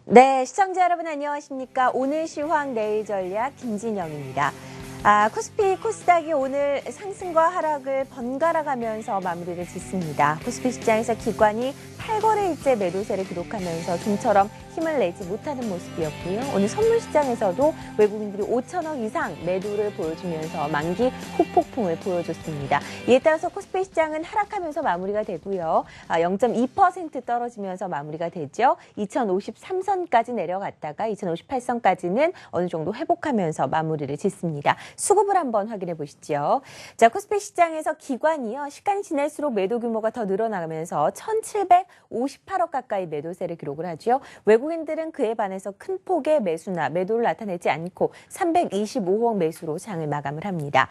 네, 시청자 여러분 안녕하십니까? 오늘 시황 내일 전략 김진영입니다. 코스피 코스닥이 오늘 상승과 하락을 번갈아 가면서 마무리를 짓습니다. 코스피 시장에서 기관이 8거래일째 매도세를 기록하면서 좀처럼 힘을 내지 못하는 모습이었고요. 오늘 선물 시장에서도 외국인들이 5천억 이상 매도를 보여주면서 만기 후폭풍을 보여줬습니다. 이에 따라서 코스피 시장은 하락하면서 마무리가 되고요. 0.2% 떨어지면서 마무리가 되죠. 2053선까지 내려갔다가 2058선까지는 어느 정도 회복하면서 마무리를 짓습니다. 수급을 한번 확인해 보시죠. 자, 코스피 시장에서 기관이요. 시간이 지날수록 매도 규모가 더 늘어나면서 1,758억 가까이 매도세를 기록을 하죠. 외국인들은 그에 반해서 큰 폭의 매수나 매도를 나타내지 않고 325억 매수로 장을 마감을 합니다.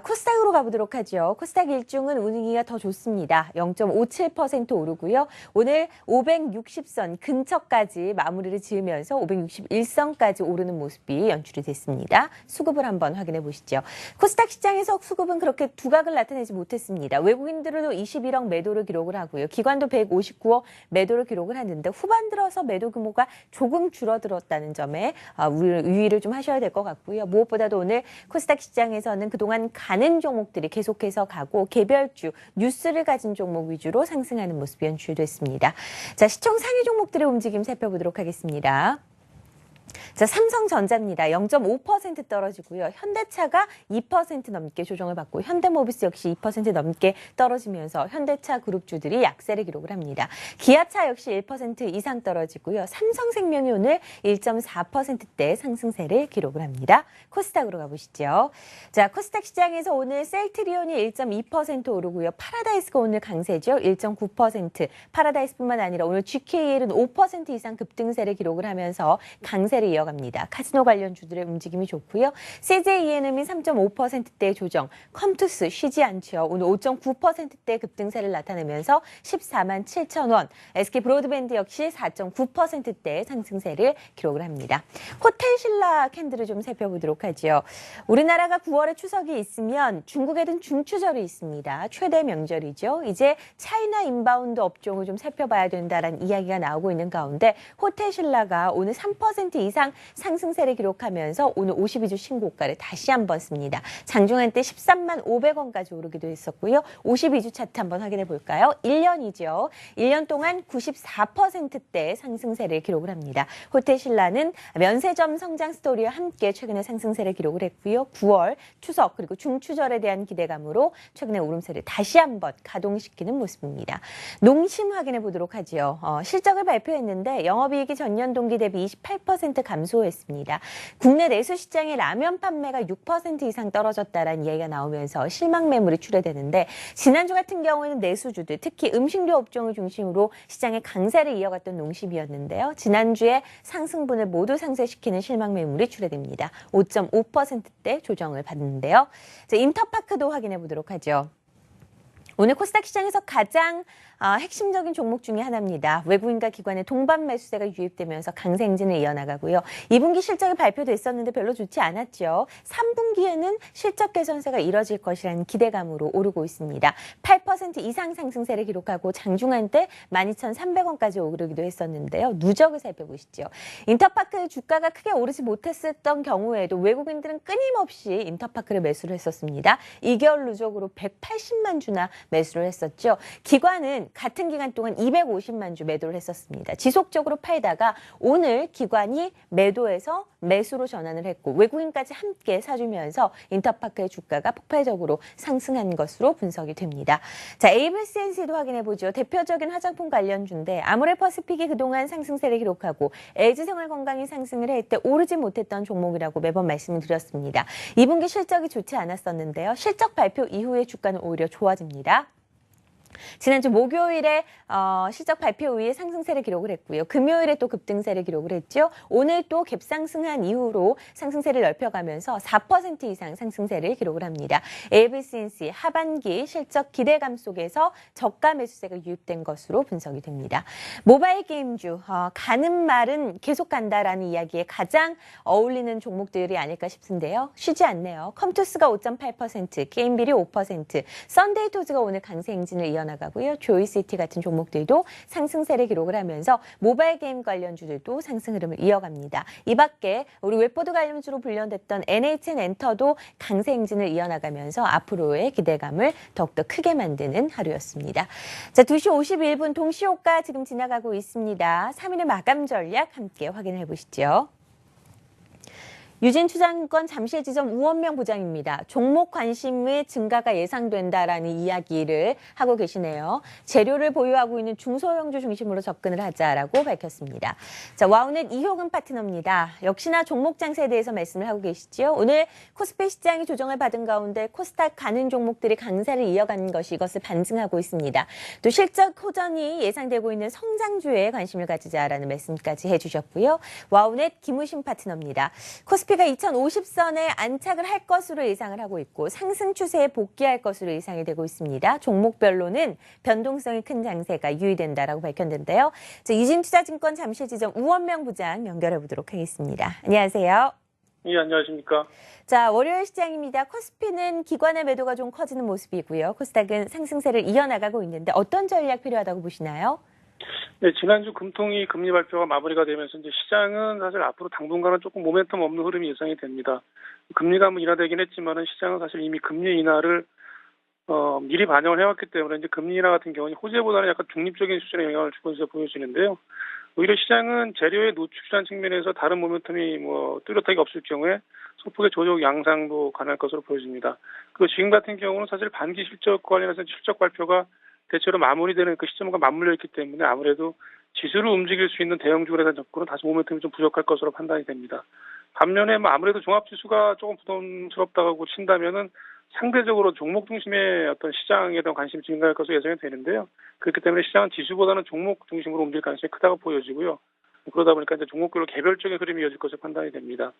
코스닥으로 가보도록 하죠. 코스닥 일중은 운이기가 더 좋습니다. 0.57% 오르고요. 오늘 560선 근처까지 마무리를 지으면서 561선까지 오르는 모습이 연출이 됐습니다. 수급을 한번 확인해 보시죠. 코스닥 시장에서 수급은 그렇게 두각을 나타내지 못했습니다. 외국인들도 21억 매도를 기록을 하고요. 기관도 159억 매도를 기록을 하는데 후반 들어서 매도 규모가 조금 줄어들었다는 점에 유의를 좀 하셔야 될 것 같고요. 무엇보다도 오늘 코스닥 시장에서는 그동안 가는 종목들이 계속해서 가고 개별주 뉴스를 가진 종목 위주로 상승하는 모습이 연출됐습니다. 자, 시총 상위 종목들의 움직임 살펴보도록 하겠습니다. 자, 삼성전자입니다. 0.5% 떨어지고요. 현대차가 2% 넘게 조정을 받고 현대모비스 역시 2% 넘게 떨어지면서 현대차 그룹주들이 약세를 기록을 합니다. 기아차 역시 1% 이상 떨어지고요. 삼성생명이 오늘 1.4%대 상승세를 기록을 합니다. 코스닥으로 가보시죠. 자, 코스닥 시장에서 오늘 셀트리온이 1.2% 오르고요. 파라다이스가 오늘 강세죠. 1.9%. 파라다이스뿐만 아니라 오늘 GKL은 5% 이상 급등세를 기록을 하면서 강세를 이어갑니다. 카지노 관련 주들의 움직임이 좋고요. CJENM이 3.5%대 조정, 컴투스 쉬지 않죠. 오늘 5.9%대 급등세를 나타내면서 14만 7천 원, SK브로드밴드 역시 4.9%대 상승세를 기록을 합니다. 호텔신라 캔들을 좀 살펴보도록 하죠. 우리나라가 9월에 추석이 있으면 중국에는 중추절이 있습니다. 최대 명절이죠. 이제 차이나 인바운드 업종을 좀 살펴봐야 된다라는 이야기가 나오고 있는 가운데 호텔신라가 오늘 3% 이상 상승세를 기록하면서 오늘 52주 신고가를 다시 한번 씁니다. 장중한 때 13만 500원까지 오르기도 했었고요. 52주 차트 한번 확인해 볼까요? 1년이죠. 1년 동안 94%대 상승세를 기록을 합니다. 호텔신라는 면세점 성장 스토리와 함께 최근에 상승세를 기록을 했고요. 9월 추석 그리고 중추절에 대한 기대감으로 최근에 오름세를 다시 한번 가동시키는 모습입니다. 농심 확인해 보도록 하죠. 실적을 발표했는데 영업이익이 전년 동기 대비 28% 감소했습니다. 국내 내수 시장의 라면 판매가 6% 이상 떨어졌다라는 이야기가 나오면서 실망 매물이 출회되는데 지난주 같은 경우에는 내수주들 특히 음식료 업종을 중심으로 시장의 강세를 이어갔던 농심이었는데요. 지난주에 상승분을 모두 상쇄시키는 실망 매물이 출회됩니다. 5.5%대 조정을 받는데요. 자, 인터파크도 확인해 보도록 하죠. 오늘 코스닥 시장에서 가장 핵심적인 종목 중에 하나입니다. 외국인과 기관의 동반 매수세가 유입되면서 강세 행진을 이어나가고요. 2분기 실적이 발표됐었는데 별로 좋지 않았죠. 3분기에는 실적 개선세가 이뤄질 것이라는 기대감으로 오르고 있습니다. 8% 이상 상승세를 기록하고 장중한 때 12,300원까지 오르기도 했었는데요. 누적을 살펴보시죠. 인터파크 주가가 크게 오르지 못했었던 경우에도 외국인들은 끊임없이 인터파크를 매수를 했었습니다. 2개월 누적으로 180만 주나 매수를 했었죠. 기관은 같은 기간 동안 250만 주 매도를 했었습니다. 지속적으로 팔다가 오늘 기관이 매도해서 매수로 전환을 했고 외국인까지 함께 사주면서 인터파크의 주가가 폭발적으로 상승한 것으로 분석이 됩니다. 자, 에이블CNC도 확인해보죠. 대표적인 화장품 관련주인데 아모레퍼시픽이 그동안 상승세를 기록하고 LG생활건강이 상승을 할 때 오르지 못했던 종목이라고 매번 말씀을 드렸습니다. 2분기 실적이 좋지 않았었는데요. 실적 발표 이후에 주가는 오히려 좋아집니다. 지난주 목요일에 실적 발표 후에 상승세를 기록을 했고요. 금요일에 또 급등세를 기록을 했죠. 오늘 또 갭상승한 이후로 상승세를 넓혀가면서 4% 이상 상승세를 기록을 합니다. ABCNC 하반기 실적 기대감 속에서 저가 매수세가 유입된 것으로 분석이 됩니다. 모바일 게임주 가는 말은 계속 간다라는 이야기에 가장 어울리는 종목들이 아닐까 싶은데요. 쉬지 않네요. 컴투스가 5.8%, 게임비리 5%, 썬데이토즈가 오늘 강세 행진을 이어 이어나가고요. 조이시티 같은 종목들도 상승세를 기록을 하면서 모바일 게임 관련주들도 상승 흐름을 이어갑니다. 이 밖에 우리 웹보드 관련주로 분류됐던 NHN엔터도 강세 행진을 이어나가면서 앞으로의 기대감을 더욱더 크게 만드는 하루였습니다. 자, 2시 51분 동시호가 지금 지나가고 있습니다. 3일의 마감 전략 함께 확인해 보시죠. 유진투자증권 잠실지점 우원명 부장입니다. 종목 관심의 증가가 예상된다라는 이야기를 하고 계시네요. 재료를 보유하고 있는 중소형주 중심으로 접근을 하자라고 밝혔습니다. 자, 와우넷 이효근 파트너입니다. 역시나 종목 장세에 대해서 말씀을 하고 계시죠. 오늘 코스피 시장이 조정을 받은 가운데 코스닥 가는 종목들이 강세를 이어가는 것이 이것을 반증하고 있습니다. 또 실적 호전이 예상되고 있는 성장주에 관심을 가지자라는 말씀까지 해주셨고요. 와우넷 김우신 파트너입니다. 코스피가 2050선에 안착을 할 것으로 예상을 하고 있고 상승 추세에 복귀할 것으로 예상이 되고 있습니다. 종목별로는 변동성이 큰 장세가 유의된다라고 밝혔는데요. 자, 유진투자증권 잠실지점 우원명 부장 연결해 보도록 하겠습니다. 안녕하세요. 예, 안녕하십니까. 자, 월요일 시장입니다. 코스피는 기관의 매도가 좀 커지는 모습이고요. 코스닥은 상승세를 이어나가고 있는데 어떤 전략 필요하다고 보시나요? 네, 지난주 금통위 금리 발표가 마무리가 되면서 이제 시장은 사실 앞으로 당분간은 조금 모멘텀 없는 흐름이 예상이 됩니다. 금리가 인하되긴 했지만은 시장은 사실 이미 금리 인하를 미리 반영을 해왔기 때문에 이제 금리 인하 같은 경우는 호재보다는 약간 중립적인 수준의 영향을 주고 있어 보여지는데요. 오히려 시장은 재료에 노출한 측면에서 다른 모멘텀이 뚜렷하게 없을 경우에 소폭의 조정 양상도 가능할 것으로 보여집니다. 그리고 지금 같은 경우는 사실 반기 실적 관련해서 실적 발표가 대체로 마무리되는 그 시점과 맞물려 있기 때문에 아무래도 지수를 움직일 수 있는 대형주에 대한 접근은 다소 모멘텀이 좀 부족할 것으로 판단이 됩니다. 반면에 아무래도 종합지수가 조금 부담스럽다고 친다면은 상대적으로 종목 중심의 어떤 시장에 대한 관심이 증가할 것으로 예상이 되는데요. 그렇기 때문에 시장은 지수보다는 종목 중심으로 움직일 가능성이 크다고 보여지고요. 그러다 보니까 이제 종목별로 개별적인 흐름이 이어질 것으로 판단이 됩니다.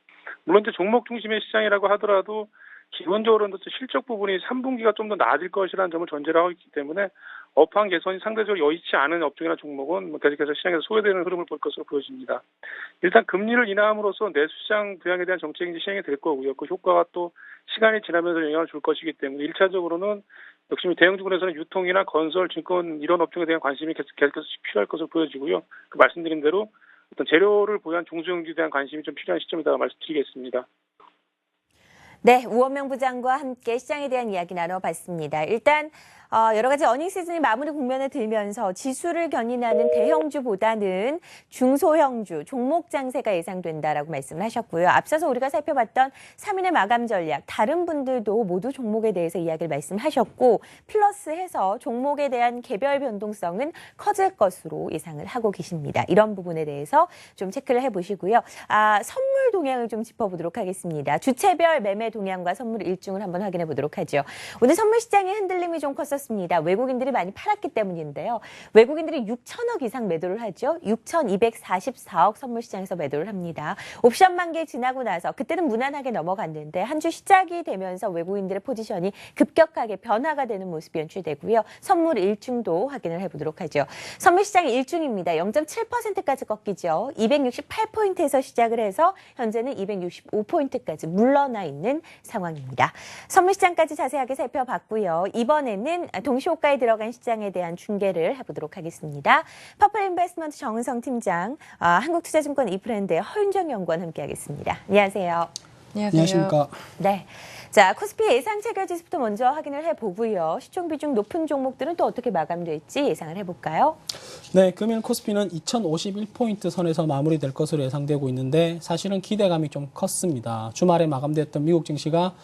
물론 이제 종목 중심의 시장이라고 하더라도 기본적으로는 실적 부분이 3분기가 좀 더 나아질 것이라는 점을 전제로 하고 있기 때문에 업황 개선이 상대적으로 여의치 않은 업종이나 종목은 계속해서 시장에서 소외되는 흐름을 볼 것으로 보여집니다. 일단 금리를 인하함으로써 내수시장 부양에 대한 정책이 시행이 될 거고요. 그 효과가 또 시간이 지나면서 영향을 줄 것이기 때문에 1차적으로는 역시 대형주군에서는 유통이나 건설, 증권 이런 업종에 대한 관심이 계속해서 필요할 것으로 보여지고요. 그 말씀드린 대로 어떤 재료를 보유한 중소형주에 대한 관심이 좀 필요한 시점이라고 말씀드리겠습니다. 네, 우원명 부장과 함께 시장에 대한 이야기 나눠봤습니다. 일단 여러 가지 어닝 시즌이 마무리 국면에 들면서 지수를 견인하는 대형주보다는 중소형주, 종목 장세가 예상된다라고 말씀을 하셨고요. 앞서서 우리가 살펴봤던 3일의 마감 전략, 다른 분들도 모두 종목에 대해서 이야기를 말씀하셨고 플러스해서 종목에 대한 개별 변동성은 커질 것으로 예상을 하고 계십니다. 이런 부분에 대해서 좀 체크를 해보시고요. 선물 동향을 좀 짚어보도록 하겠습니다. 주체별 매매 동향과 선물 일중을 한번 확인해 보도록 하죠. 오늘 선물 시장의 흔들림이 좀 컸었습니다. 외국인들이 많이 팔았기 때문인데요. 외국인들이 6천억 이상 매도를 하죠. 6,244억 선물 시장에서 매도를 합니다. 옵션 만기 지나고 나서 그때는 무난하게 넘어갔는데 한 주 시작이 되면서 외국인들의 포지션이 급격하게 변화가 되는 모습이 연출되고요. 선물 일중도 확인을 해보도록 하죠. 선물 시장 일중입니다. 0.7%까지 꺾이죠. 268포인트에서 시작을 해서 현재는 265포인트까지 물러나 있는 상황입니다. 선물 시장까지 자세하게 살펴봤고요. 이번에는 동시호가에 들어간 시장에 대한 중계를 해보도록 하겠습니다. 퍼플 인베스트먼트 정은성 팀장, 한국투자증권 이프랜드의 허윤정 연구원 함께하겠습니다. 안녕하세요. 안녕하십니까. 네. 자, 코스피 예상 체결 지수부터 먼저 확인을 해보고요. 시총 비중 높은 종목들은 또 어떻게 마감될지 예상을 해볼까요? 네, 금일 코스피는 2051포인트 선에서 마무리될 것으로 예상되고 있는데 사실은 기대감이 좀 컸습니다. 주말에 마감됐던 미국 증시가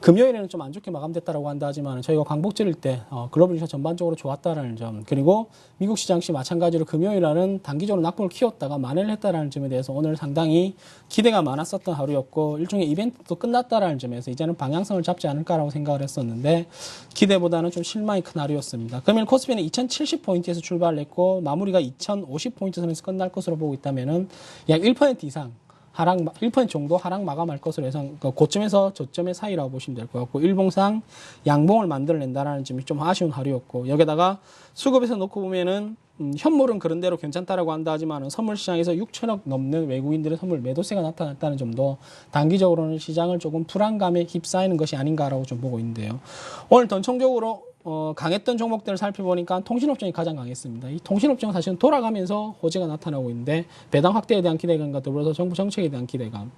금요일에는 좀 안 좋게 마감됐다고 한다 하지만 저희가 광복절일 때 글로벌 주식 전반적으로 좋았다라는 점, 그리고 미국 시장 역시 마찬가지로 금요일에는 단기적으로 낙폭을 키웠다가 만회를 했다라는 점에 대해서 오늘 상당히 기대가 많았었던 하루였고 일종의 이벤트도 끝났다라는 점에서 이제는 방향성을 잡지 않을까라고 생각을 했었는데 기대보다는 좀 실망이 큰 하루였습니다. 금일 코스피는 2070포인트에서 출발했고 마무리가 2050포인트 선에서 끝날 것으로 보고 있다면은 약 1% 이상 하락, 1% 정도 하락 마감할 것으로 예상, 고점에서 저점의 사이라고 보시면 될 것 같고, 일봉상 양봉을 만들어낸다라는 점이 좀 아쉬운 하루였고, 여기다가 수급에서 놓고 보면은, 현물은 그런 대로 괜찮다라고 한다 하지만 선물 시장에서 6천억 넘는 외국인들의 선물 매도세가 나타났다는 점도 단기적으로는 시장을 조금 불안감에 휩싸이는 것이 아닌가라고 좀 보고 있는데요. 오늘 전총적으로 강했던 종목들을 살펴보니까 통신업종이 가장 강했습니다. 이 통신업종은 사실은 돌아가면서 호재가 나타나고 있는데 배당 확대에 대한 기대감과 더불어서 정부 정책에 대한 기대감,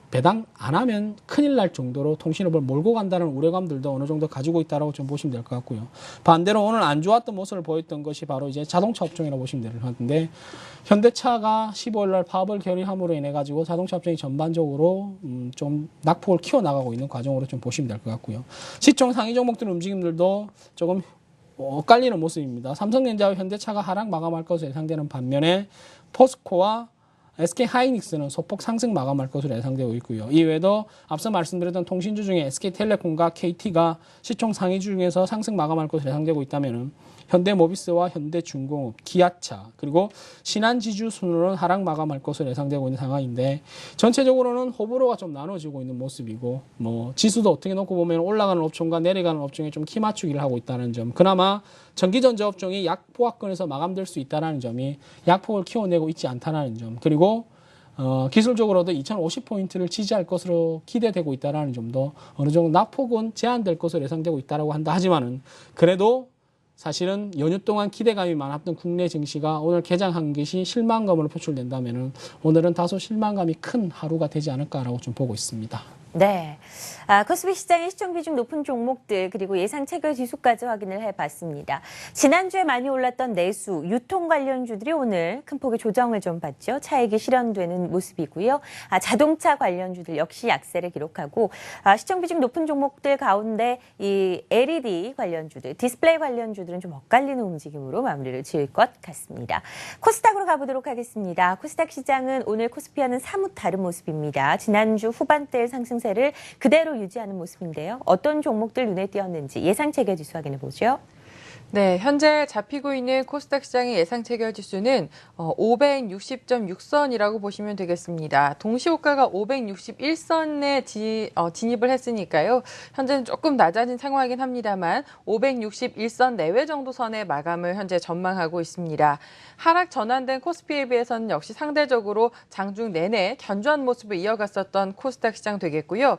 배당 안 하면 큰일 날 정도로 통신업을 몰고 간다는 우려감들도 어느 정도 가지고 있다고 좀 보시면 될 것 같고요. 반대로 오늘 안 좋았던 모습을 보였던 것이 바로 이제 자동차 업종이라고 보시면 될 것 같은데, 현대차가 15일 날 파업을 결의함으로 인해 가지고 자동차 업종이 전반적으로 좀 낙폭을 키워나가고 있는 과정으로 좀 보시면 될 것 같고요. 시총 상위 종목들 움직임들도 조금 엇갈리는 모습입니다. 삼성전자와 현대차가 하락 마감할 것으로 예상되는 반면에 포스코와 SK하이닉스는 소폭 상승 마감할 것으로 예상되고 있고요. 이외에도 앞서 말씀드렸던 통신주 중에 SK텔레콤과 KT가 시총 상위주 중에서 상승 마감할 것으로 예상되고 있다면 현대모비스와 현대중공업, 기아차, 그리고 신한지주 순으로는 하락 마감할 것으로 예상되고 있는 상황인데, 전체적으로는 호불호가 좀 나눠지고 있는 모습이고, 지수도 어떻게 놓고 보면 올라가는 업종과 내려가는 업종에 좀 키 맞추기를 하고 있다는 점, 그나마 전기전자 업종이 약폭악권에서 마감될 수 있다는 점이 약폭을 키워내고 있지 않다는 점, 그리고 기술적으로도 2050포인트를 지지할 것으로 기대되고 있다는 점도 어느 정도 낙폭은 제한될 것으로 예상되고 있다고 한다 하지만은, 그래도 사실은 연휴 동안 기대감이 많았던 국내 증시가 오늘 개장한 것이 실망감으로 표출된다면 오늘은 다소 실망감이 큰 하루가 되지 않을까라고 좀 보고 있습니다. 네. 코스피 시장의 시총 비중 높은 종목들 그리고 예상 체결 지수까지 확인을 해봤습니다. 지난주에 많이 올랐던 내수, 유통 관련주들이 오늘 큰 폭의 조정을 좀 받죠. 차익이 실현되는 모습이고요. 자동차 관련주들 역시 약세를 기록하고, 시총 비중 높은 종목들 가운데 이 LED 관련주들, 디스플레이 관련주들은 좀 엇갈리는 움직임으로 마무리를 지을 것 같습니다. 코스닥으로 가보도록 하겠습니다. 코스닥 시장은 오늘 코스피와는 사뭇 다른 모습입니다. 지난주 후반대의 상승세를 그대로 유지하는 모습인데요. 어떤 종목들 눈에 띄었는지 예상 체결 지수 확인해 보죠. 네, 현재 잡히고 있는 코스닥 시장의 예상 체결 지수는 560.6선이라고 보시면 되겠습니다. 동시호가가 561선에 진입을 했으니까요. 현재는 조금 낮아진 상황이긴 합니다만 561선 내외 정도 선의 마감을 현재 전망하고 있습니다. 하락 전환된 코스피에 비해서는 역시 상대적으로 장중 내내 견조한 모습을 이어갔었던 코스닥 시장 되겠고요.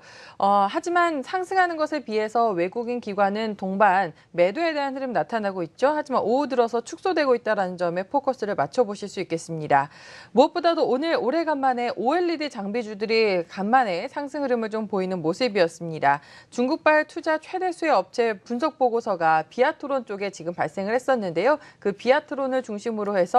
하지만 상승하는 것에 비해서 외국인 기관은 동반 매도에 대한 흐름 나타나고 있죠. 하지만 오후 들어서 축소되고 있다는 점에 포커스를 맞춰보실 수 있겠습니다. 무엇보다도 오늘 오래간만에 OLED 장비주들이 간만에 상승 흐름을 좀 보이는 모습이었습니다. 중국발 투자 최대수의 업체 분석 보고서가 비아트론 쪽에 지금 발생을 했었는데요. 그 비아트론을 중심으로 해서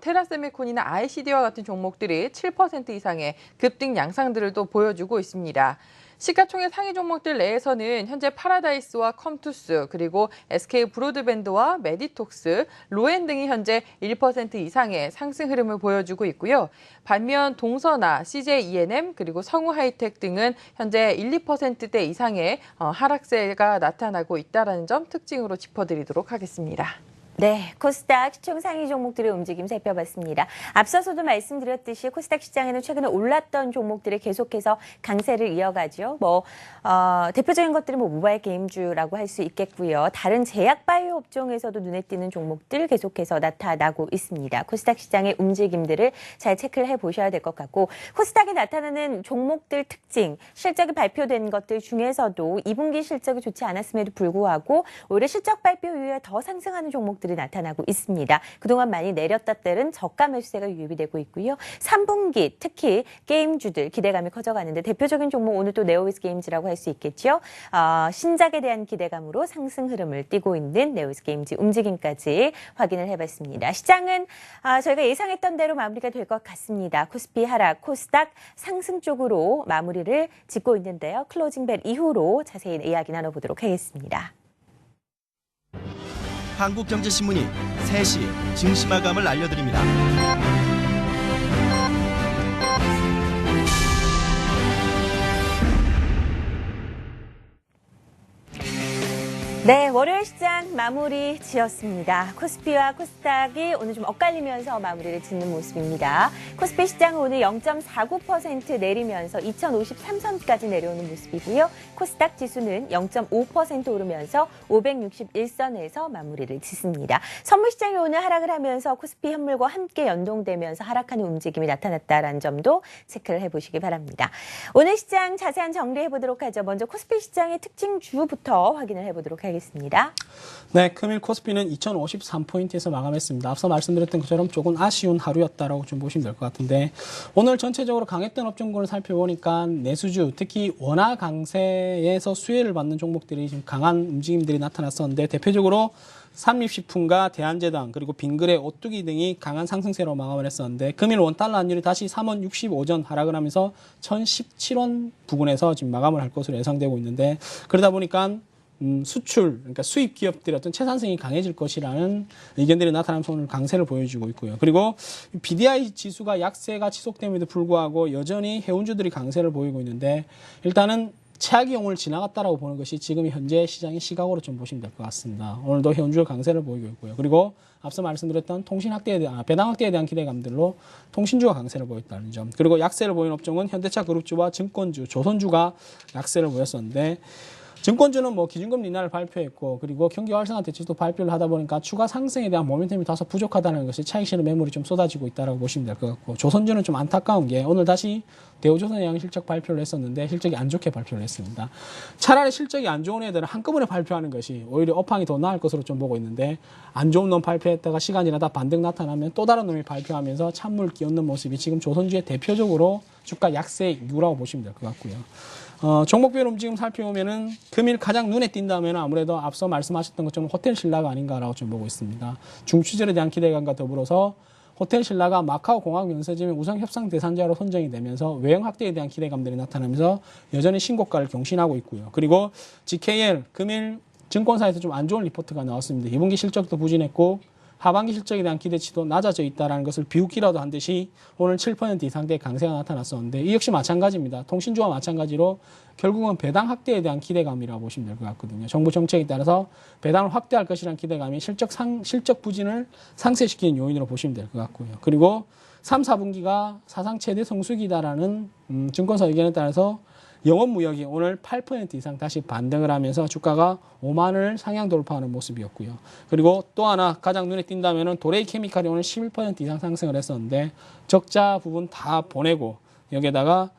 테라세미콘이나 ICD와 같은 종목들이 7% 이상의 급등 양상들을 또 보여주고 있습니다. 시가총액 상위 종목들 내에서는 현재 파라다이스와 컴투스, 그리고 SK브로드밴드와 메디톡스, 로엔 등이 현재 1% 이상의 상승 흐름을 보여주고 있고요. 반면 동서나, CJ ENM, 그리고 성우하이텍 등은 현재 1, 2%대 이상의 하락세가 나타나고 있다는 점 특징으로 짚어드리도록 하겠습니다. 네, 코스닥 시총 상위 종목들의 움직임 살펴봤습니다. 앞서서도 말씀드렸듯이 코스닥 시장에는 최근에 올랐던 종목들이 계속해서 강세를 이어가죠. 대표적인 것들은 모바일 게임주라고 할 수 있겠고요. 다른 제약 바이오 업종에서도 눈에 띄는 종목들 계속해서 나타나고 있습니다. 코스닥 시장의 움직임들을 잘 체크를 해보셔야 될 것 같고, 코스닥에 나타나는 종목들 특징, 실적이 발표된 것들 중에서도 2분기 실적이 좋지 않았음에도 불구하고 오히려 실적 발표 이후에 더 상승하는 종목들이 나타나고 있습니다. 그동안 많이 내렸다 때는 저가 매수세가 유입이 되고 있고요. 3분기 특히 게임주들 기대감이 커져가는데 대표적인 종목 오늘 또 네오위스 게임즈라고 할 수 있겠죠. 신작에 대한 기대감으로 상승 흐름을 띠고 있는 네오위스 게임즈 움직임까지 확인을 해봤습니다. 시장은 저희가 예상했던 대로 마무리가 될 것 같습니다. 코스피 하락, 코스닥 상승 쪽으로 마무리를 짓고 있는데요. 클로징 벨 이후로 자세히 이야기 나눠보도록 하겠습니다. 한국경제신문이 3시 증시 마감을 알려드립니다. 네, 월요일 시장 마무리 지었습니다. 코스피와 코스닥이 오늘 좀 엇갈리면서 마무리를 짓는 모습입니다. 코스피 시장은 오늘 0.49% 내리면서 2053선까지 내려오는 모습이고요. 코스닥 지수는 0.5% 오르면서 561선에서 마무리를 짓습니다. 선물 시장이 오늘 하락을 하면서 코스피 현물과 함께 연동되면서 하락하는 움직임이 나타났다는 점도 체크를 해보시기 바랍니다. 오늘 시장 자세한 정리해보도록 하죠. 먼저 코스피 시장의 특징 주부터 확인을 해보도록 하겠습니다. 알겠습니다. 네, 금일 코스피는 2053포인트에서 마감했습니다. 앞서 말씀드렸던 것처럼 조금 아쉬운 하루였다라고 좀 보시면 될 것 같은데 오늘 전체적으로 강했던 업종군을 살펴보니까 내수주, 특히 원화 강세에서 수혜를 받는 종목들이 좀 강한 움직임들이 나타났었는데 대표적으로 삼립식품과 대한제당 그리고 빙그레, 오뚜기 등이 강한 상승세로 마감을 했었는데 금일 원달러 환율이 다시 3원 65전 하락을 하면서 1017원 부근에서 지금 마감을 할 것으로 예상되고 있는데 그러다 보니까 수출, 그러니까 수입 기업들의 어떤 채산성이 강해질 것이라는 의견들이 나타나면서 오늘 강세를 보여주고 있고요. 그리고 BDI 지수가 약세가 지속됨에도 불구하고 여전히 해운주들이 강세를 보이고 있는데 일단은 최악의 용을 지나갔다라고 보는 것이 지금 현재 시장의 시각으로 좀 보시면 될 것 같습니다. 오늘도 해운주가 강세를 보이고 있고요. 그리고 앞서 말씀드렸던 통신 확대에 대한 배당 확대에 대한 기대감들로 통신주가 강세를 보였다는 점. 그리고 약세를 보이는 업종은 현대차 그룹주와 증권주, 조선주가 약세를 보였었는데 증권주는 뭐 기준금리 인하를 발표했고 그리고 경기 활성화 대책도 발표를 하다 보니까 추가 상승에 대한 모멘텀이 다소 부족하다는 것이 차익 실현 매물이 좀 쏟아지고 있다고 보시면 될 것 같고 조선주는 좀 안타까운 게 오늘 다시 대우조선의 양 실적 발표를 했었는데 실적이 안 좋게 발표를 했습니다. 차라리 실적이 안 좋은 애들은 한꺼번에 발표하는 것이 오히려 업황이 더 나을 것으로 좀 보고 있는데 안 좋은 놈 발표했다가 시간이 지나다 반등 나타나면 또 다른 놈이 발표하면서 찬물 끼얹는 모습이 지금 조선주의 대표적으로 주가 약세의 이유라고 보시면 될 것 같고요. 종목별 움직임 살펴보면은 금일 가장 눈에 띈다면 아무래도 앞서 말씀하셨던 것처럼 호텔 신라가 아닌가라고 좀 보고 있습니다. 중추절에 대한 기대감과 더불어서 호텔 신라가 마카오 공항 연서지명 우선 협상 대상자로 선정이 되면서 외형 확대에 대한 기대감들이 나타나면서 여전히 신고가를 경신하고 있고요. 그리고 GKL 금일 증권사에서 좀 안 좋은 리포트가 나왔습니다. 2분기 실적도 부진했고 하반기 실적에 대한 기대치도 낮아져 있다는 것을 비웃기라도 한 듯이 오늘 7% 이상대의 강세가 나타났었는데 이 역시 마찬가지입니다. 통신주와 마찬가지로 결국은 배당 확대에 대한 기대감이라고 보시면 될 것 같거든요. 정부 정책에 따라서 배당을 확대할 것이라는 기대감이 실적 부진을 상쇄시키는 요인으로 보시면 될 것 같고요. 그리고 3, 4분기가 사상 최대 성수기다라는 증권사 의견에 따라서 영업무역이 오늘 8% 이상 다시 반등을 하면서 주가가 5만 원을 상향 돌파하는 모습이었고요. 그리고 또 하나 가장 눈에 띈다면 도레이 케미칼이 오늘 11% 이상 상승을 했었는데 적자 부분 다 보내고 여기에다가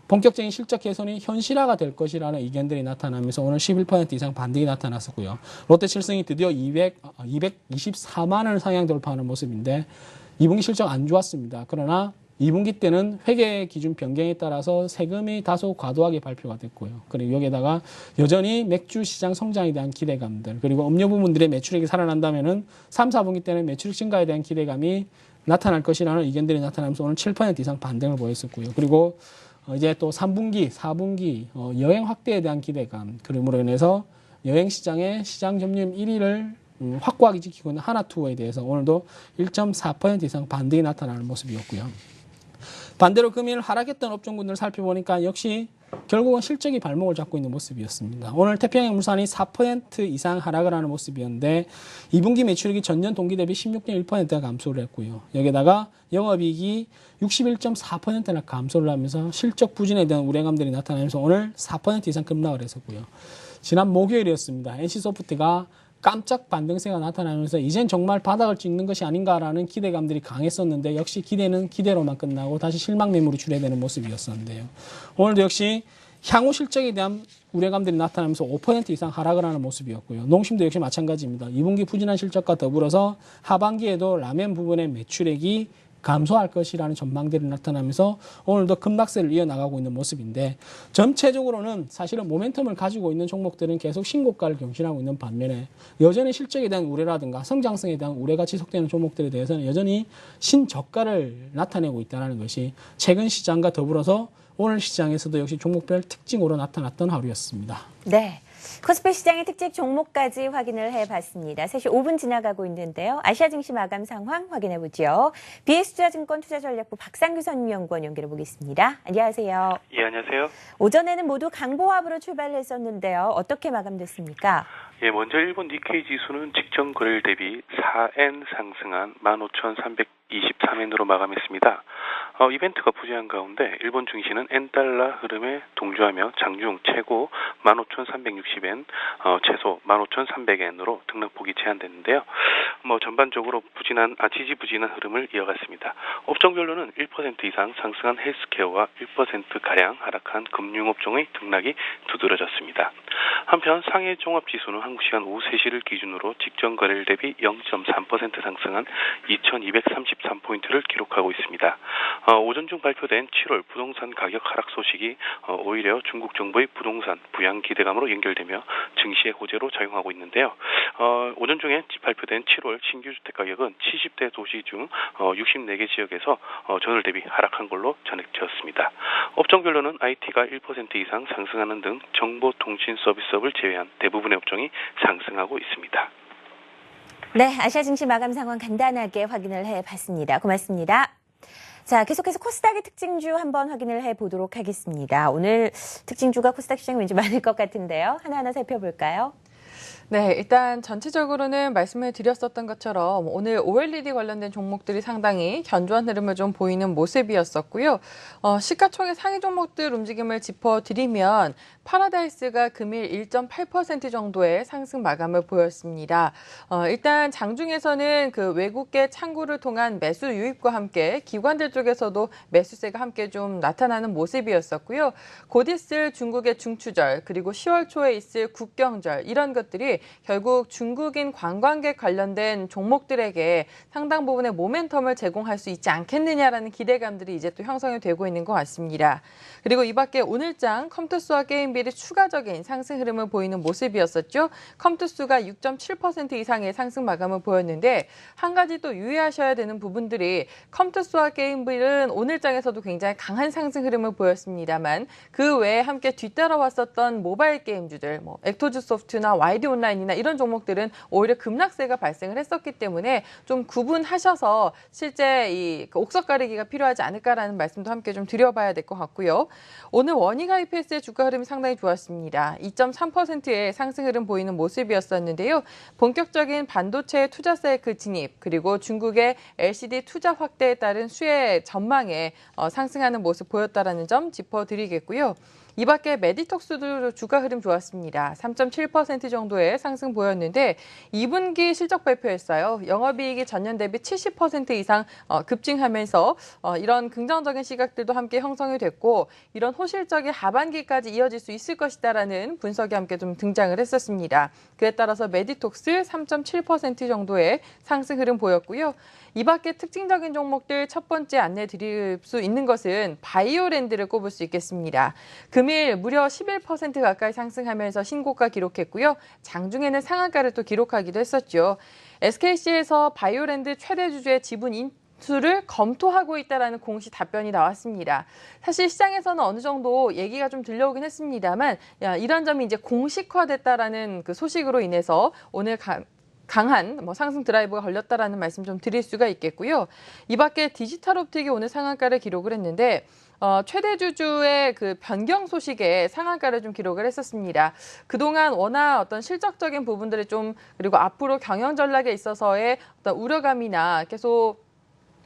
본격적인 실적 개선이 현실화가 될 것이라는 의견들이 나타나면서 오늘 11% 이상 반등이 나타났었고요. 롯데칠성이 드디어 224만 원을 상향 돌파하는 모습인데 2분기 실적 안 좋았습니다. 그러나 2분기 때는 회계 기준 변경에 따라서 세금이 다소 과도하게 발표가 됐고요. 그리고 여기에다가 여전히 맥주 시장 성장에 대한 기대감들 그리고 음료 부문들의 매출액이 살아난다면은 3, 4분기 때는 매출액 증가에 대한 기대감이 나타날 것이라는 의견들이 나타나면서 오늘 7% 이상 반등을 보였었고요. 그리고 이제 또 3분기, 4분기 여행 확대에 대한 기대감 그러므로 인해서 여행 시장의 시장 점유율 1위를 확고하게 지키고 있는 하나투어에 대해서 오늘도 1.4% 이상 반등이 나타나는 모습이었고요. 반대로 금일 하락했던 업종군들을 살펴보니까 역시 결국은 실적이 발목을 잡고 있는 모습이었습니다. 오늘 태평양물산이 4% 이상 하락을 하는 모습이었는데 2분기 매출액이 전년 동기 대비 16.1%가 감소를 했고요. 여기에다가 영업이익이 61.4%나 감소를 하면서 실적 부진에 대한 우려감들이 나타나면서 오늘 4% 이상 급락을 했었고요. 지난 목요일이었습니다. NC소프트가 깜짝 반등세가 나타나면서 이젠 정말 바닥을 찍는 것이 아닌가라는 기대감들이 강했었는데 역시 기대는 기대로만 끝나고 다시 실망 매물이 출회되는 모습이었었는데요. 오늘도 역시 향후 실적에 대한 우려감들이 나타나면서 5% 이상 하락을 하는 모습이었고요. 농심도 역시 마찬가지입니다. 2분기 부진한 실적과 더불어서 하반기에도 라면 부분의 매출액이 감소할 것이라는 전망들이 나타나면서 오늘도 급락세를 이어나가고 있는 모습인데 전체적으로는 사실은 모멘텀을 가지고 있는 종목들은 계속 신고가를 경신하고 있는 반면에 여전히 실적에 대한 우려라든가 성장성에 대한 우려가 지속되는 종목들에 대해서는 여전히 신저가를 나타내고 있다는 것이 최근 시장과 더불어서 오늘 시장에서도 역시 종목별 특징으로 나타났던 하루였습니다. 네. 코스피 시장의 특징 종목까지 확인을 해봤습니다. 3시 5분 지나가고 있는데요. 아시아 증시 마감 상황 확인해보죠. BS투자증권 투자전략부 박상규 선임연구원 연결해 보겠습니다. 안녕하세요. 예, 안녕하세요. 오전에는 모두 강보합으로 출발했었는데요. 어떻게 마감됐습니까? 예, 먼저 일본 니케이 지수는 직전 거래일 대비 4엔 상승한 15,323엔으로 마감했습니다. 이벤트가 부재한 가운데 일본 증시는 엔달러 흐름에 동조하며 장중 최고 15,360엔, 최소 15,300엔으로 등락폭이 제한됐는데요. 전반적으로 지지부진한 흐름을 이어갔습니다. 업종별로는 1% 이상 상승한 헬스케어와 1%가량 하락한 금융업종의 등락이 두드러졌습니다. 한편 상해 종합지수는 한국 시간 오후 3시를 기준으로 직전 거래일 대비 0.3% 상승한 2233포인트를 기록하고 있습니다. 오전 중 발표된 7월 부동산 가격 하락 소식이 오히려 중국 정부의 부동산 부양 기대감으로 연결되며 증시의 호재로 작용하고 있는데요. 오전 중에 발표된 7월 신규 주택 가격은 70대 도시 중 64개 지역에서 전월 대비 하락한 걸로 전해졌습니다. 업종별로는 IT가 1% 이상 상승하는 등 정보통신 서비스업을 제외한 대부분의 업종이 상승하고 있습니다. 네, 아시아 증시 마감 상황 간단하게 확인을 해봤습니다. 고맙습니다. 자, 계속해서 코스닥의 특징주 한번 확인을 해보도록 하겠습니다. 오늘 특징주가 코스닥 시장에 왠지 많을 것 같은데요. 하나하나 살펴볼까요? 네, 일단 전체적으로는 말씀을 드렸었던 것처럼 오늘 OLED 관련된 종목들이 상당히 견조한 흐름을 좀 보이는 모습이었었고요. 시가총액 상위 종목들 움직임을 짚어드리면 파라다이스가 금일 1.8% 정도의 상승 마감을 보였습니다. 일단 장중에서는 그 외국계 창구를 통한 매수 유입과 함께 기관들 쪽에서도 매수세가 함께 좀 나타나는 모습이었었고요. 곧 있을 중국의 중추절 그리고 10월 초에 있을 국경절 이런 것들이 결국 중국인 관광객 관련된 종목들에게 상당 부분의 모멘텀을 제공할 수 있지 않겠느냐라는 기대감들이 이제 또 형성이 되고 있는 것 같습니다. 그리고 이 밖에 오늘장 컴투스와 게임빌이 추가적인 상승 흐름을 보이는 모습이었었죠. 컴투스가 6.7% 이상의 상승 마감을 보였는데 한 가지 또 유의하셔야 되는 부분들이 컴투스와 게임빌은 오늘장에서도 굉장히 강한 상승 흐름을 보였습니다만 그 외에 함께 뒤따라왔었던 모바일 게임주들 액토즈 소프트나 YD 온라인이나 이런 종목들은 오히려 급락세가 발생을 했었기 때문에 좀 구분하셔서 실제 이 옥석 가리기가 필요하지 않을까라는 말씀도 함께 좀 드려봐야 될 것 같고요. 오늘 원희가 EPS의 주가 흐름이 상당히 좋았습니다. 2.3%의 상승 흐름 보이는 모습이었었는데요. 본격적인 반도체 투자 사이클 진입 그리고 중국의 LCD 투자 확대에 따른 수혜 전망에 상승하는 모습 보였다라는 점 짚어드리겠고요. 이 밖에 메디톡스도 주가 흐름 좋았습니다. 3.7% 정도의 상승 보였는데 2분기 실적 발표했어요. 영업이익이 전년 대비 70% 이상 급증하면서 이런 긍정적인 시각들도 함께 형성이 됐고 이런 호실적인 하반기까지 이어질 수 있을 것이다라는 분석이 함께 좀 등장을 했었습니다. 그에 따라서 메디톡스 3.7% 정도의 상승 흐름 보였고요. 이 밖에 특징적인 종목들 첫 번째 안내 드릴 수 있는 것은 바이오랜드를 꼽을 수 있겠습니다. 금일 무려 11% 가까이 상승하면서 신고가 기록했고요. 장중에는 상한가를 또 기록하기도 했었죠. SKC에서 바이오랜드 최대 주주의 지분 인수를 검토하고 있다라는 공식 답변이 나왔습니다. 사실 시장에서는 어느 정도 얘기가 좀 들려오긴 했습니다만 이런 점이 이제 공식화됐다라는 그 소식으로 인해서 오늘 강한 상승 드라이브가 걸렸다라는 말씀 좀 드릴 수가 있겠고요. 이 밖에 디지털옵틱이 오늘 상한가를 기록을 했는데 최대 주주의 그 변경 소식에 상한가를 좀 기록을 했었습니다. 그동안 워낙 어떤 실적적인 부분들이 좀 그리고 앞으로 경영 전략에 있어서의 어떤 우려감이나 계속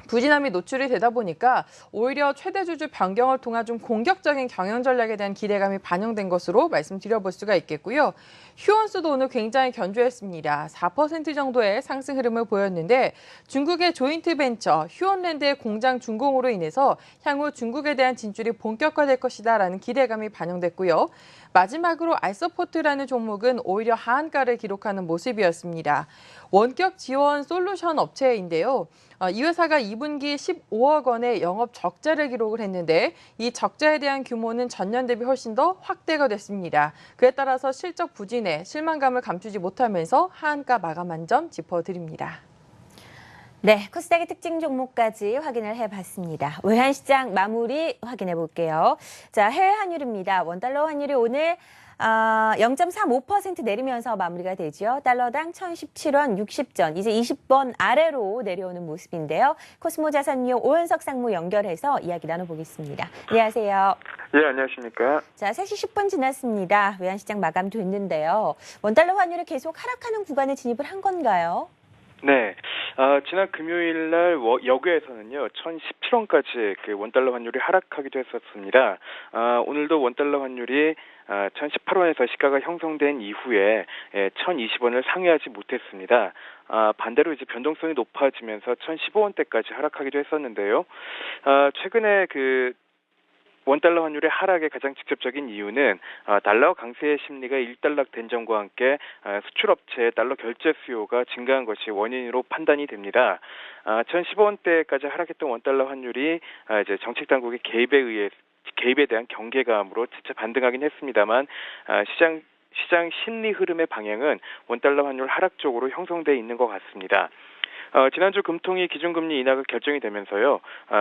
부진함이 노출이 되다 보니까 오히려 최대 주주 변경을 통한 좀 공격적인 경영 전략에 대한 기대감이 반영된 것으로 말씀드려볼 수가 있겠고요. 휴원수도 오늘 굉장히 견조했습니다. 4% 정도의 상승 흐름을 보였는데 중국의 조인트 벤처 휴원랜드의 공장 준공으로 인해서 향후 중국에 대한 진출이 본격화될 것이다라는 기대감이 반영됐고요. 마지막으로 알서포트라는 종목은 오히려 하한가를 기록하는 모습이었습니다. 원격 지원 솔루션 업체인데요. 이 회사가 2분기 15억 원의 영업 적자를 기록을 했는데 이 적자에 대한 규모는 전년 대비 훨씬 더 확대가 됐습니다. 그에 따라서 실적 부진에 실망감을 감추지 못하면서 하한가 마감한 점 짚어드립니다. 네, 코스닥의 특징 종목까지 확인을 해봤습니다. 외환시장 마무리 확인해 볼게요. 자, 해외 환율입니다. 원달러 환율이 오늘 0.35% 내리면서 마무리가 되죠. 달러당 1,017원 60전, 이제 20번 아래로 내려오는 모습인데요. 코스모 자산위원 오은석 상무 연결해서 이야기 나눠보겠습니다. 안녕하세요. 예, 안녕하십니까. 자, 3시 10분 지났습니다. 외환시장 마감됐는데요. 원달러 환율이 계속 하락하는 구간에 진입을 한 건가요? 네, 지난 금요일 날 여기에서는요 1,017원까지 그 원달러 환율이 하락하기도 했었습니다. 오늘도 원달러 환율이 1,018원에서 시가가 형성된 이후에 1,020원을 상회하지 못했습니다. 반대로 이제 변동성이 높아지면서 1,015원대까지 하락하기도 했었는데요. 최근에 그 원달러 환율의 하락의 가장 직접적인 이유는 달러 강세의 심리가 일단락된 점과 함께 수출업체의 달러 결제 수요가 증가한 것이 원인으로 판단이 됩니다. 1,015원대까지 하락했던 원달러 환율이 이제 정책 당국의 개입에 대한 경계감으로 재차 반등하긴 했습니다만 시장 심리 흐름의 방향은 원달러 환율 하락 쪽으로 형성돼 있는 것 같습니다. 지난주 금통위 기준금리 인하가 결정이 되면서요.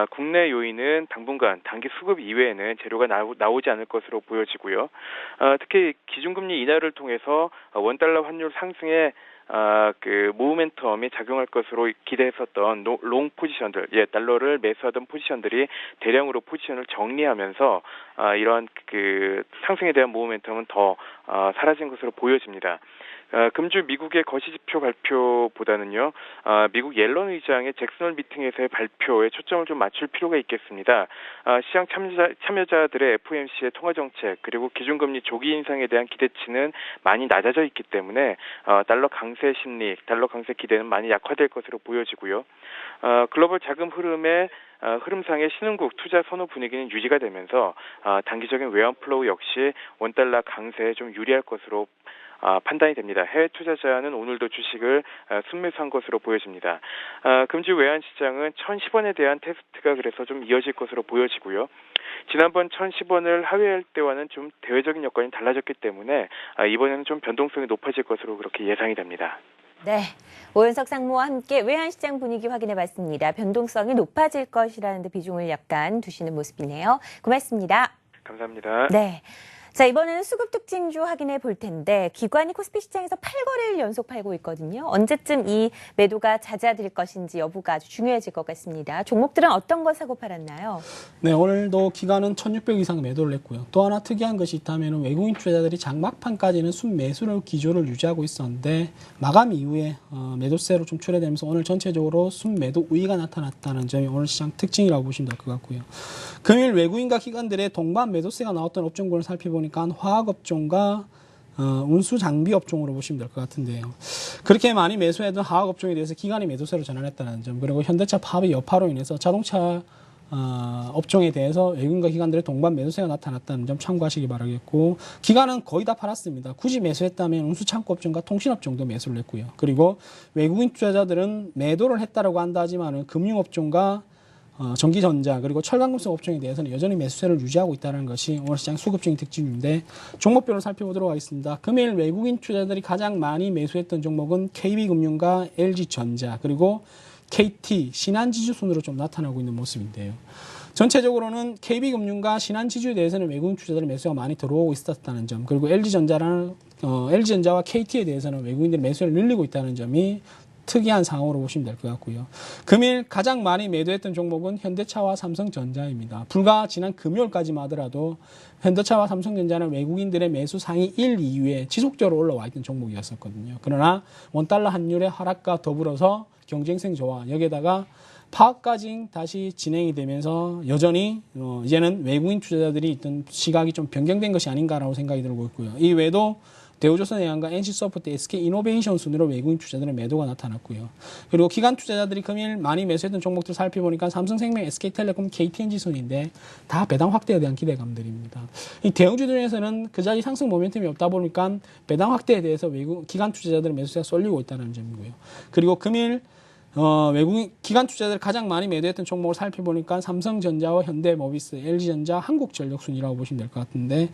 국내 요인은 당분간 단기 수급 이외에는 재료가 나오지 않을 것으로 보여지고요. 특히 기준금리 인하를 통해서 원달러 환율 상승에 그 모멘텀이 작용할 것으로 기대했었던 롱 포지션들, 달러를 매수하던 포지션들이 대량으로 포지션을 정리하면서 이러한 그 상승에 대한 모멘텀은 더 사라진 것으로 보여집니다. 금주 미국의 거시지표 발표보다는요, 미국 옐런 의장의 잭슨홀 미팅에서의 발표에 초점을 좀 맞출 필요가 있겠습니다. 시장 참여자들의 FOMC의 통화 정책 그리고 기준금리 조기 인상에 대한 기대치는 많이 낮아져 있기 때문에 달러 강세 심리, 달러 강세 기대는 많이 약화될 것으로 보여지고요. 글로벌 자금 흐름상의 신흥국 투자 선호 분위기는 유지가 되면서 단기적인 외환 플로우 역시 원달러 강세에 좀 유리할 것으로 판단이 됩니다. 해외 투자자는 오늘도 주식을 순매수한 것으로 보여집니다. 금주 외환 시장은 1,010원에 대한 테스트가 그래서 좀 이어질 것으로 보여지고요. 지난번 1,010원을 하회할 때와는 좀 대외적인 여건이 달라졌기 때문에 이번에는 좀 변동성이 높아질 것으로 그렇게 예상이 됩니다. 네, 오윤석 상무와 함께 외환시장 분위기 확인해봤습니다. 변동성이 높아질 것이라는 데 비중을 약간 두시는 모습이네요. 고맙습니다. 감사합니다. 네. 자, 이번에는 수급 특징주 확인해 볼 텐데 기관이 코스피 시장에서 8거래일 연속 팔고 있거든요. 언제쯤 이 매도가 잦아들 것인지 여부가 아주 중요해질 것 같습니다. 종목들은 어떤 거 사고 팔았나요? 네, 오늘도 기관은 1,600 이상 매도를 했고요. 또 하나 특이한 것이 있다면 외국인 투자자들이 장막판까지는 순매수를 기조를 유지하고 있었는데 마감 이후에 매도세로 좀 출회되면서 오늘 전체적으로 순매도 우위가 나타났다는 점이 오늘 시장 특징이라고 보시면 될 것 같고요. 금일 외국인과 기관들의 동반 매도세가 나왔던 업종군을 살펴보니까 화학업종과 운수 장비 업종으로 보시면 될 것 같은데요. 그렇게 많이 매수했던 화학업종에 대해서 기관이 매도세로 전환했다는 점, 그리고 현대차 파업의 여파로 인해서 자동차 업종에 대해서 외국인과 기관들의 동반 매도세가 나타났다는 점 참고하시기 바라겠고, 기관은 거의 다 팔았습니다. 굳이 매수했다면 운수창고 업종과 통신업종도 매수를 했고요. 그리고 외국인 투자자들은 매도를 했다라고 한다 하지만 금융업종과 전기전자 그리고 철강금속 업종에 대해서는 여전히 매수세를 유지하고 있다는 것이 오늘 시장 수급적인 특징인데, 종목별로 살펴보도록 하겠습니다. 금일 외국인 투자자들이 가장 많이 매수했던 종목은 KB금융과 LG전자 그리고 KT, 신한지주 순으로 좀 나타나고 있는 모습인데요. 전체적으로는 KB금융과 신한지주에 대해서는 외국인 투자자들 매수가 많이 들어오고 있었다는 점, 그리고 LG전자와 KT에 대해서는 외국인들이 매수를 늘리고 있다는 점이 특이한 상황으로 보시면 될 것 같고요. 금일 가장 많이 매도했던 종목은 현대차와 삼성전자입니다. 불과 지난 금요일까지만 하더라도 현대차와 삼성전자는 외국인들의 매수 상위 1, 2위에 지속적으로 올라와 있던 종목이었었거든요. 그러나 원달러 환율의 하락과 더불어서 경쟁성 저하, 여기에다가 파업까지 다시 진행이 되면서 여전히 이제는 외국인 투자자들이 있던 시각이 좀 변경된 것이 아닌가라고 생각이 들고 있고요. 이 외에도 대우조선해양과 NC소프트, SK이노베이션 순으로 외국인 투자들의 매도가 나타났고요. 그리고 기관 투자자들이 금일 많이 매수했던 종목들 살펴보니까 삼성생명, SK텔레콤, KTNG 순인데 다 배당 확대에 대한 기대감들입니다. 이 대형주 중에서는 그자리 상승 모멘텀이 없다 보니까 배당 확대에 대해서 기관 투자자들의 매수세가 쏠리고 있다는 점이고요. 그리고 금일 외국인 기관 투자자들 가장 많이 매도했던 종목을 살펴보니까 삼성전자와 현대모비스, LG전자, 한국전력 순이라고 보시면 될 것 같은데,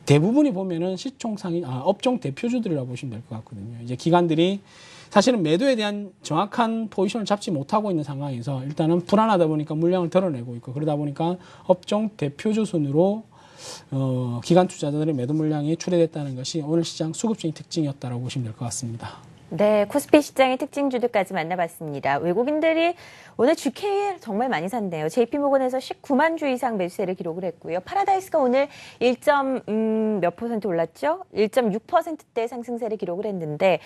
대부분이 보면은 시총상위 업종 대표주들이라고 보시면 될 것 같거든요. 이제 기관들이 사실은 매도에 대한 정확한 포지션을 잡지 못하고 있는 상황에서 일단은 불안하다 보니까 물량을 덜어내고 있고, 그러다 보니까 업종 대표주 순으로 기관 투자자들의 매도 물량이 출회됐다는 것이 오늘 시장 수급적인 특징이었다고 보시면 될 것 같습니다. 네, 코스피 시장의 특징주들까지 만나봤습니다. 외국인들이 오늘 GK 정말 많이 샀네요. JP모건에서 19만 주 이상 매수세를 기록을 했고요. 파라다이스가 오늘 1.몇% 올랐죠? 1.6%대 상승세를 기록을 했는데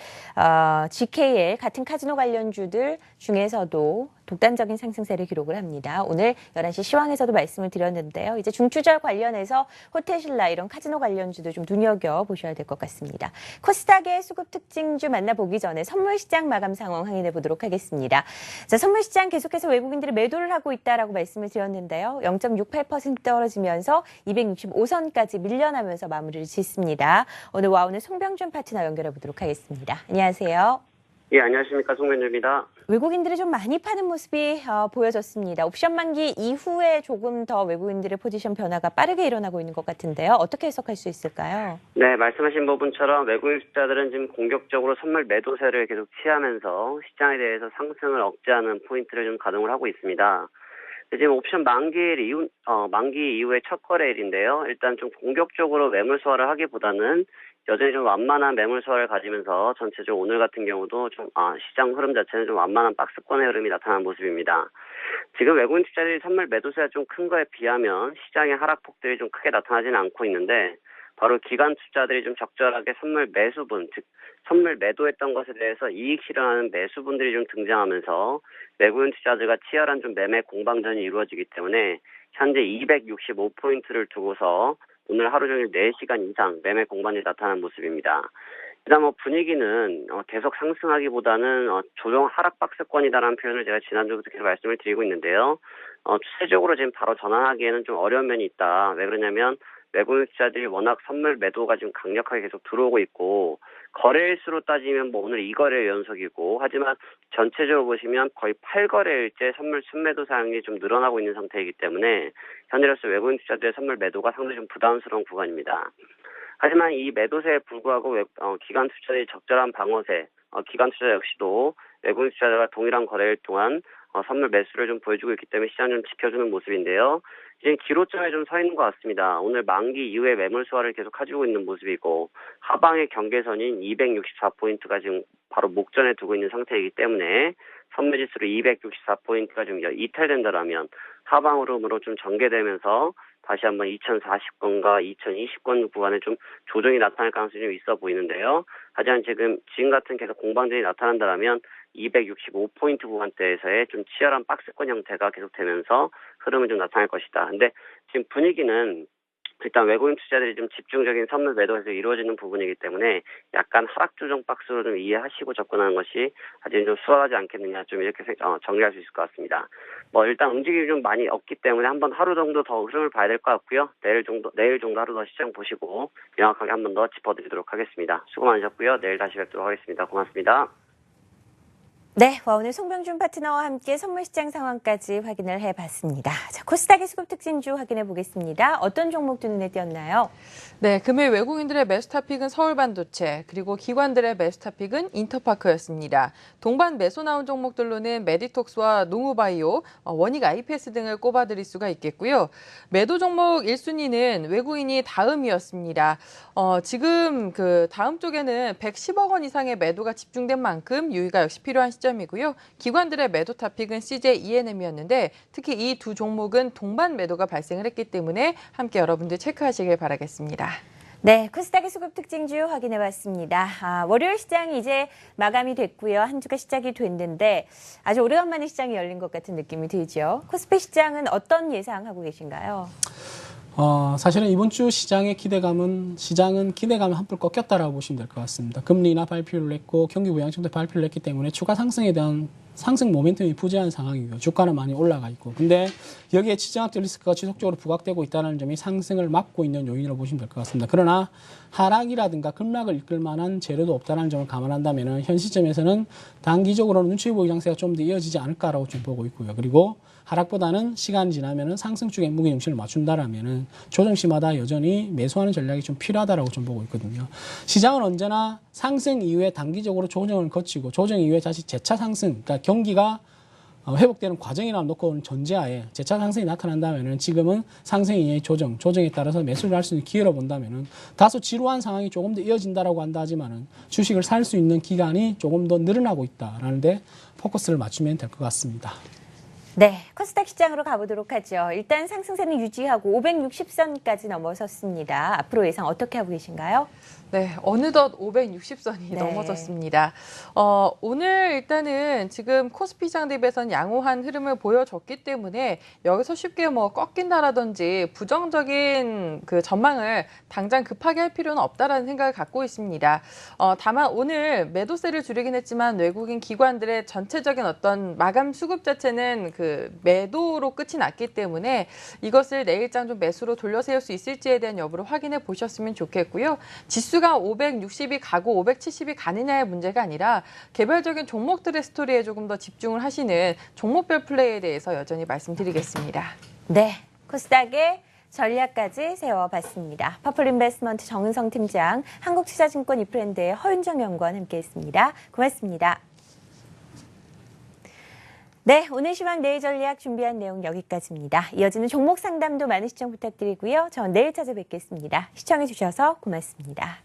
GK의 같은 카지노 관련주들 중에서도 독단적인 상승세를 기록을 합니다. 오늘 11시 시황에서도 말씀을 드렸는데요. 이제 중추절 관련해서 호텔신라 이런 카지노 관련주도 좀 눈여겨보셔야 될 것 같습니다. 코스닥의 수급 특징주 만나보기 전에 선물시장 마감 상황 확인해 보도록 하겠습니다. 자, 선물시장 계속해서 외국인들이 매도를 하고 있다라고 말씀을 드렸는데요. 0.68% 떨어지면서 265선까지 밀려나면서 마무리를 짓습니다. 오늘 와우는 송병준 파트너 연결해 보도록 하겠습니다. 안녕하세요. 예, 안녕하십니까. 송병준입니다. 외국인들이 좀 많이 파는 모습이 보여졌습니다. 옵션 만기 이후에 조금 더 외국인들의 포지션 변화가 빠르게 일어나고 있는 것 같은데요. 어떻게 해석할 수 있을까요? 네, 말씀하신 부분처럼 외국인 투자자들은 지금 공격적으로 선물 매도세를 계속 취하면서 시장에 대해서 상승을 억제하는 포인트를 좀 가동을 하고 있습니다. 지금 옵션 만기 이후의 첫 거래일인데요. 일단 좀 공격적으로 매물 소화를 하기보다는 여전히 좀 완만한 매물 소화를 가지면서 전체적으로 오늘 같은 경우도 좀 시장 흐름 자체는 좀 완만한 박스권의 흐름이 나타난 모습입니다. 지금 외국인 투자자들이 선물 매도세가 좀 큰 거에 비하면 시장의 하락폭들이 좀 크게 나타나지는 않고 있는데 바로 기관 투자자들이 좀 적절하게 선물 매수분, 즉 선물 매도했던 것에 대해서 이익 실현하는 매수분들이 좀 등장하면서 외국인 투자자들과 치열한 좀 매매 공방전이 이루어지기 때문에 현재 265포인트를 두고서 오늘 하루 종일 4시간 이상 매매 공방이 나타난 모습입니다. 일단 분위기는 계속 상승하기보다는 조정 하락 박스권이다라는 표현을 제가 지난주부터 계속 말씀을 드리고 있는데요. 추세적으로 지금 바로 전환하기에는 좀 어려운 면이 있다. 왜 그러냐면 외국인 투자들이 워낙 선물 매도가 지금 강력하게 계속 들어오고 있고 거래일수로 따지면 오늘 2거래 연속이고 하지만 전체적으로 보시면 거의 8거래일째 선물 순매도 사용이 좀 늘어나고 있는 상태이기 때문에 현재로서 외국인 투자들의 선물 매도가 상당히 좀 부담스러운 구간입니다. 하지만 이 매도세에 불구하고 기관 투자자의 적절한 방어세, 기관 투자자 역시도 외국인 투자자가 동일한 거래일 동안 선물 매수를 좀 보여주고 있기 때문에 시장을 좀 지켜주는 모습인데요. 지금 기로점에 좀 서 있는 것 같습니다. 오늘 만기 이후에 매물 소화를 계속 가지고 있는 모습이고 하방의 경계선인 264포인트가 지금 바로 목전에 두고 있는 상태이기 때문에 선물지수로 264포인트가 좀 이탈된다라면 하방 흐름으로 좀 전개되면서 다시 한번 2040권과 2020권 구간에 좀 조정이 나타날 가능성이 좀 있어 보이는데요. 하지만 지금 같은 계속 공방전이 나타난다면 265포인트 구간대에서의 좀 치열한 박스권 형태가 계속되면서 흐름은 좀 나타날 것이다. 근데 지금 분위기는 일단 외국인 투자들이 좀 집중적인 선물 매도에서 이루어지는 부분이기 때문에 약간 하락 조정 박스로 좀 이해하시고 접근하는 것이 아직 좀 수월하지 않겠느냐 좀 이렇게 정리할 수 있을 것 같습니다. 일단 움직임이 좀 많이 없기 때문에 한번 하루 정도 더 흐름을 봐야 될 것 같고요. 내일 정도 하루 더 시장 보시고 명확하게 한번 더 짚어드리도록 하겠습니다. 수고 많으셨고요. 내일 다시 뵙도록 하겠습니다. 고맙습니다. 네, 오늘 송병준 파트너와 함께 선물시장 상황까지 확인을 해봤습니다. 자, 코스닥의 수급 특징주 확인해 보겠습니다. 어떤 종목도 눈에 띄었나요? 네, 금일 외국인들의 매수 타픽은 서울반도체, 그리고 기관들의 매수 타픽은 인터파크였습니다. 동반 매수 나온 종목들로는 메디톡스와 농우바이오, 원익 IPS 등을 꼽아드릴 수가 있겠고요. 매도 종목 1순위는 외국인이 다음이었습니다. 지금 다음 쪽에는 110억 원 이상의 매도가 집중된 만큼 유의가 역시 필요한 시점이고요. 기관들의 매도 타픽은 CJ ENM이었는데 특히 이 두 종목은 동반 매도가 발생을 했기 때문에 함께 여러분들 체크하시길 바라겠습니다. 네, 코스닥의 수급 특징주 확인해봤습니다. 월요일 시장이 이제 마감이 됐고요. 한 주가 시작이 됐는데 아주 오래간만에 시장이 열린 것 같은 느낌이 들죠. 코스피 시장은 어떤 예상하고 계신가요? 사실은 이번 주 시장은 기대감이 한풀 꺾였다라고 보시면 될 것 같습니다. 금리나 발표를 했고 경기 부양청도 발표를 했기 때문에 추가 상승에 대한 상승 모멘텀이 부재한 상황이고요. 주가는 많이 올라가 있고. 근데 여기에 지정학적 리스크가 지속적으로 부각되고 있다는 점이 상승을 막고 있는 요인으로 보시면 될 것 같습니다. 그러나 하락이라든가 급락을 이끌 만한 재료도 없다는 점을 감안한다면 현 시점에서는 단기적으로는 눈치 보기 장세가 좀 더 이어지지 않을까라고 좀 보고 있고요. 그리고 하락보다는 시간이 지나면은 상승 쪽에 무게중심을 맞춘다라면은 조정 시마다 여전히 매수하는 전략이 좀 필요하다라고 좀 보고 있거든요. 시장은 언제나 상승 이후에 단기적으로 조정을 거치고 조정 이후에 다시 재차 상승, 그러니까 경기가 회복되는 과정이나 놓고 전제하에 재차 상승이 나타난다면은 지금은 상승의 조정에 따라서 매수를 할 수 있는 기회로 본다면은 다소 지루한 상황이 조금 더 이어진다라고 한다 하지만은 주식을 살 수 있는 기간이 조금 더 늘어나고 있다라는데 포커스를 맞추면 될 것 같습니다. 네, 코스닥 시장으로 가보도록 하죠. 일단 상승세는 유지하고 560선까지 넘어섰습니다. 앞으로 예상 어떻게 하고 계신가요? 네, 어느덧 560선이 네. 넘어섰습니다. 오늘 일단은 지금 코스피 시장 대비해서는 양호한 흐름을 보여줬기 때문에 여기서 쉽게 뭐 꺾인다라든지 부정적인 그 전망을 당장 급하게 할 필요는 없다라는 생각을 갖고 있습니다. 다만 오늘 매도세를 줄이긴 했지만 외국인 기관들의 전체적인 어떤 마감 수급 자체는 그 매도로 끝이 났기 때문에 이것을 내일장 좀 매수로 돌려세울 수 있을지에 대한 여부를 확인해 보셨으면 좋겠고요. 지수가 560이 가고 570이 가느냐의 문제가 아니라 개별적인 종목들의 스토리에 조금 더 집중을 하시는 종목별 플레이에 대해서 여전히 말씀드리겠습니다. 네, 코스닥의 전략까지 세워봤습니다. 퍼플 인베스트먼트 정은성 팀장, 한국투자증권 이프랜드의 허윤정 연구원 함께했습니다. 고맙습니다. 네, 오늘 시황 내일 전략 준비한 내용 여기까지입니다. 이어지는 종목 상담도 많은 시청 부탁드리고요. 전 내일 찾아뵙겠습니다. 시청해주셔서 고맙습니다.